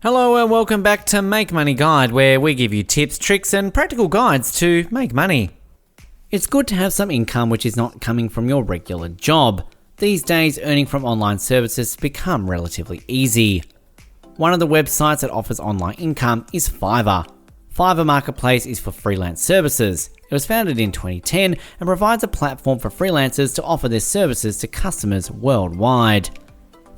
Hello and welcome back to Make Money Guide, where we give you tips, tricks and practical guides to make money. It's good to have some income which is not coming from your regular job. These days, earning from online services has become relatively easy. One of the websites that offers online income is Fiverr. Fiverr Marketplace is for freelance services. It was founded in 2010 and provides a platform for freelancers to offer their services to customers worldwide.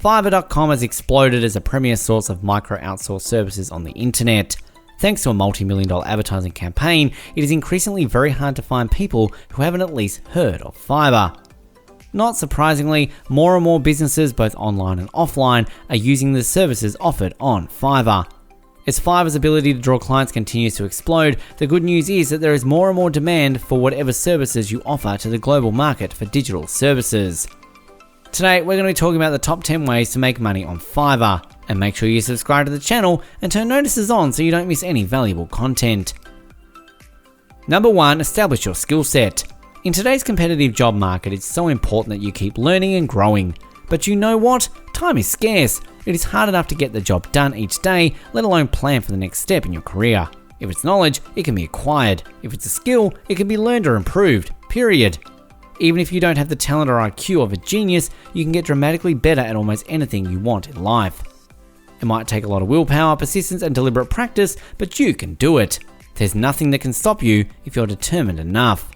Fiverr.com has exploded as a premier source of micro-outsourced services on the internet. Thanks to a multi-million-dollar advertising campaign, it is increasingly very hard to find people who haven't at least heard of Fiverr. Not surprisingly, more and more businesses, both online and offline, are using the services offered on Fiverr. As Fiverr's ability to draw clients continues to explode, the good news is that there is more and more demand for whatever services you offer to the global market for digital services. Today, we're going to be talking about the top 10 ways to make money on Fiverr, and make sure you subscribe to the channel and turn notices on so you don't miss any valuable content. Number 1, establish your skill set. In today's competitive job market, it's so important that you keep learning and growing. But you know what? Time is scarce. It is hard enough to get the job done each day, let alone plan for the next step in your career. If it's knowledge, it can be acquired. If it's a skill, it can be learned or improved, period. Even if you don't have the talent or IQ of a genius, you can get dramatically better at almost anything you want in life. It might take a lot of willpower, persistence and deliberate practice, but you can do it. There's nothing that can stop you if you're determined enough.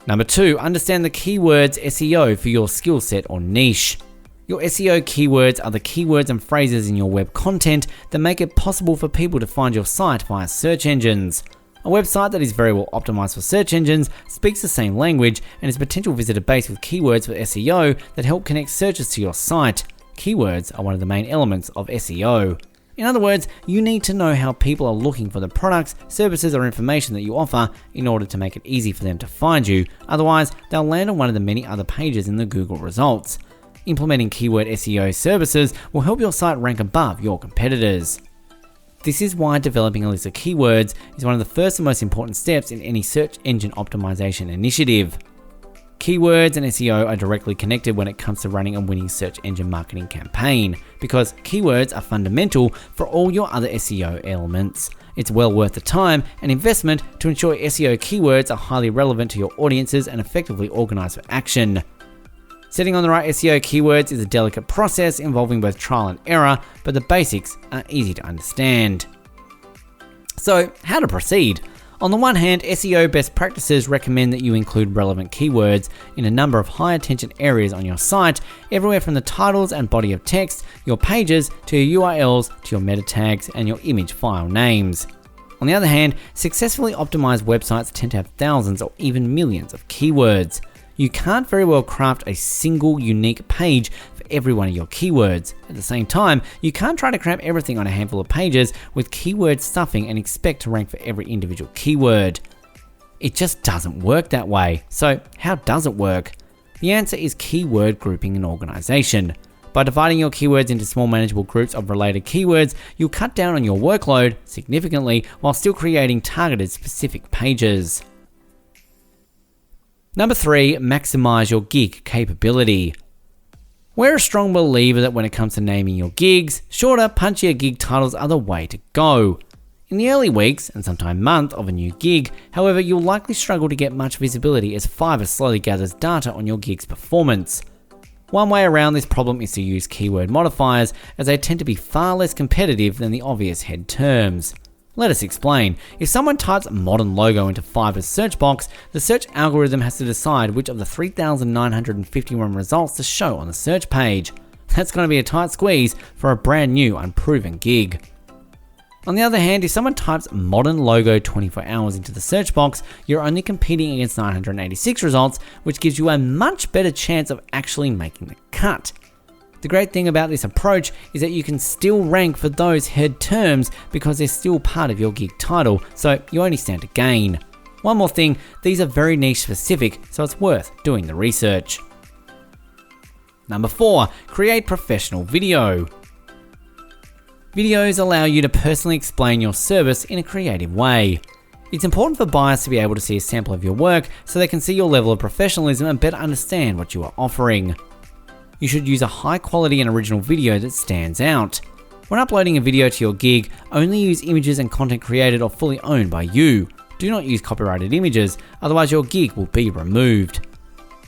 Number 2, understand the keywords SEO for your skill set or niche. Your SEO keywords are the keywords and phrases in your web content that make it possible for people to find your site via search engines. A website that is very well optimized for search engines, speaks the same language, and is a potential visitor base with keywords for SEO that help connect searches to your site. Keywords are one of the main elements of SEO. In other words, you need to know how people are looking for the products, services, or information that you offer in order to make it easy for them to find you. Otherwise, they'll land on one of the many other pages in the Google results. Implementing keyword SEO services will help your site rank above your competitors. This is why developing a list of keywords is one of the first and most important steps in any search engine optimization initiative. Keywords and SEO are directly connected when it comes to running a winning search engine marketing campaign, because keywords are fundamental for all your other SEO elements. It's well worth the time and investment to ensure SEO keywords are highly relevant to your audiences and effectively organized for action. Setting on the right SEO keywords is a delicate process involving both trial and error, but the basics are easy to understand. So, how to proceed? On the one hand, SEO best practices recommend that you include relevant keywords in a number of high attention areas on your site, everywhere from the titles and body of text, your pages, to your URLs, to your meta tags, and your image file names. On the other hand, successfully optimized websites tend to have thousands or even millions of keywords. You can't very well craft a single unique page for every one of your keywords. At the same time, you can't try to cram everything on a handful of pages with keyword stuffing and expect to rank for every individual keyword. It just doesn't work that way. So how does it work? The answer is keyword grouping and organization. By dividing your keywords into small manageable groups of related keywords, you'll cut down on your workload significantly while still creating targeted specific pages. Number 3, maximize your gig capability. We're a strong believer that when it comes to naming your gigs, shorter, punchier gig titles are the way to go. In the early weeks, and sometimes month, of a new gig, however, you'll likely struggle to get much visibility as Fiverr slowly gathers data on your gig's performance. One way around this problem is to use keyword modifiers, as they tend to be far less competitive than the obvious head terms. Let us explain. If someone types modern logo into Fiverr's search box, the search algorithm has to decide which of the 3,951 results to show on the search page. That's going to be a tight squeeze for a brand new, unproven gig. On the other hand, if someone types modern logo 24 hours into the search box, you're only competing against 986 results, which gives you a much better chance of actually making the cut. The great thing about this approach is that you can still rank for those head terms because they're still part of your gig title, so you only stand to gain. One more thing, these are very niche specific, so it's worth doing the research. Number 4, create professional video. Videos allow you to personally explain your service in a creative way. It's important for buyers to be able to see a sample of your work so they can see your level of professionalism and better understand what you are offering. You should use a high quality and original video that stands out. When uploading a video to your gig, only use images and content created or fully owned by you. Do not use copyrighted images, otherwise your gig will be removed.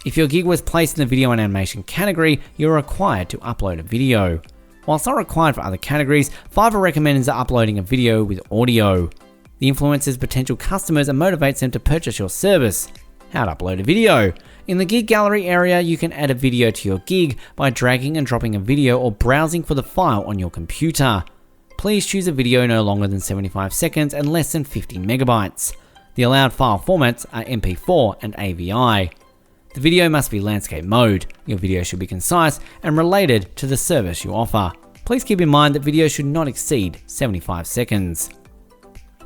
If your gig was placed in the video and animation category, you're required to upload a video. Whilst not required for other categories, Fiverr recommends uploading a video with audio. The influences potential customers and motivates them to purchase your service. How to upload a video. In the gig gallery area, you can add a video to your gig by dragging and dropping a video or browsing for the file on your computer. Please choose a video no longer than 75 seconds and less than 50 megabytes. The allowed file formats are MP4 and AVI. The video must be landscape mode. Your video should be concise and related to the service you offer. Please keep in mind that videos should not exceed 75 seconds.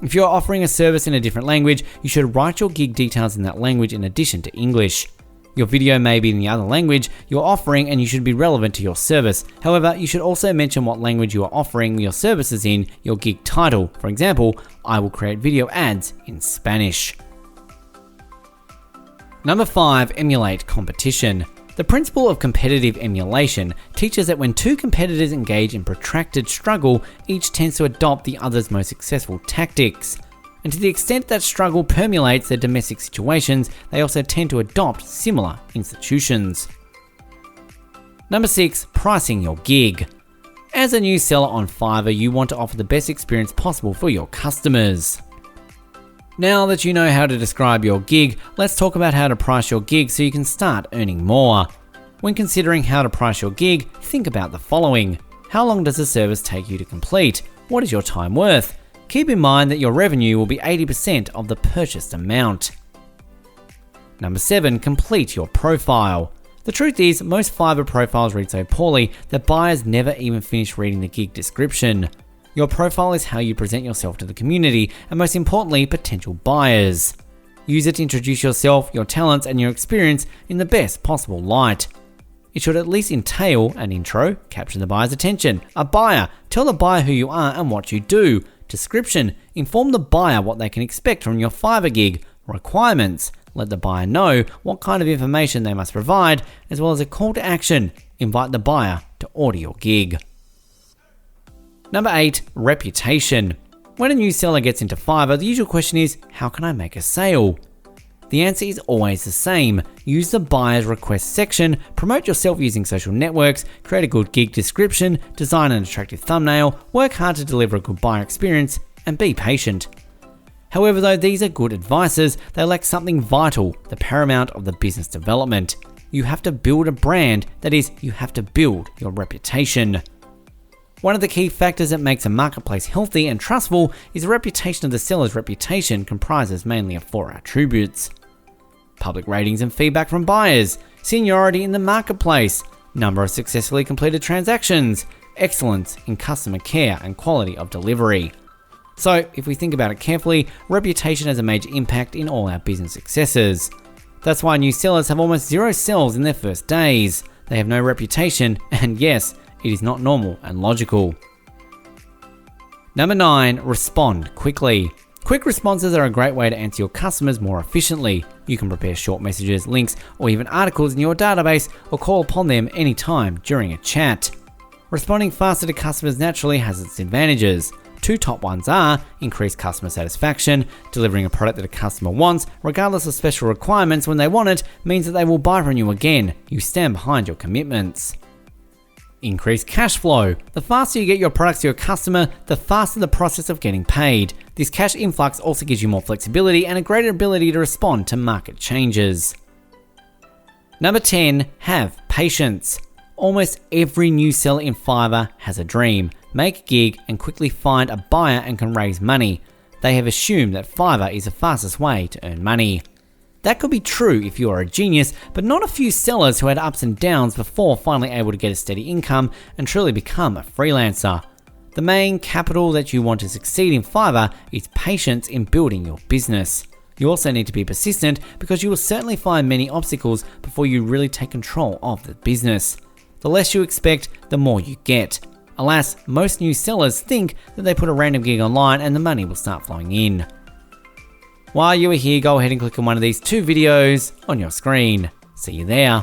If you're offering a service in a different language, you should write your gig details in that language in addition to English. Your video may be in the other language you're offering and you should be relevant to your service. However, you should also mention what language you are offering your services in your gig title. For example, I will create video ads in Spanish. Number 5, emulate competition. The principle of competitive emulation teaches that when two competitors engage in protracted struggle, each tends to adopt the other's most successful tactics. And to the extent that struggle permeates their domestic situations, they also tend to adopt similar institutions. Number 6, pricing your gig. As a new seller on Fiverr, you want to offer the best experience possible for your customers. Now that you know how to describe your gig, let's talk about how to price your gig so you can start earning more. When considering how to price your gig, think about the following. How long does the service take you to complete? What is your time worth? Keep in mind that your revenue will be 80% of the purchased amount. Number 7, complete your profile. The truth is, most Fiverr profiles read so poorly that buyers never even finish reading the gig description. Your profile is how you present yourself to the community and, most importantly, potential buyers. Use it to introduce yourself, your talents, and your experience in the best possible light. It should at least entail an intro, capture the buyer's attention, a buyer, tell the buyer who you are and what you do, description, inform the buyer what they can expect from your Fiverr gig, requirements, let the buyer know what kind of information they must provide, as well as a call to action, invite the buyer to order your gig. Number 8, reputation. When a new seller gets into Fiverr, the usual question is, how can I make a sale? The answer is always the same. Use the buyer's request section, promote yourself using social networks, create a good gig description, design an attractive thumbnail, work hard to deliver a good buyer experience, and be patient. However, though these are good advices, they lack something vital, the paramount of the business development. You have to build a brand, that is, you have to build your reputation. One of the key factors that makes a marketplace healthy and trustful is the reputation of the seller's reputation comprises mainly of 4 attributes. Public ratings and feedback from buyers, seniority in the marketplace, number of successfully completed transactions, excellence in customer care and quality of delivery. So, if we think about it carefully, reputation has a major impact in all our business successes. That's why new sellers have almost 0 sales in their first days. They have no reputation, and yes, it is not normal and logical. Number 9, respond quickly. Quick responses are a great way to answer your customers more efficiently. You can prepare short messages, links, or even articles in your database or call upon them anytime during a chat. Responding faster to customers naturally has its advantages. 2 top ones are increased customer satisfaction. Delivering a product that a customer wants, regardless of special requirements when they want it, means that they will buy from you again. You stand behind your commitments. Increase cash flow. The faster you get your products to your customer, the faster the process of getting paid. This cash influx also gives you more flexibility and a greater ability to respond to market changes. Number 10, have patience. Almost every new seller in Fiverr has a dream. Make a gig and quickly find a buyer and can raise money. They have assumed that Fiverr is the fastest way to earn money. That could be true if you are a genius, but not a few sellers who had ups and downs before finally able to get a steady income and truly become a freelancer. The main capital that you want to succeed in Fiverr is patience in building your business. You also need to be persistent because you will certainly find many obstacles before you really take control of the business. The less you expect, the more you get. Alas, most new sellers think that they put a random gig online and the money will start flowing in. While you are here, go ahead and click on one of these 2 videos on your screen. See you there.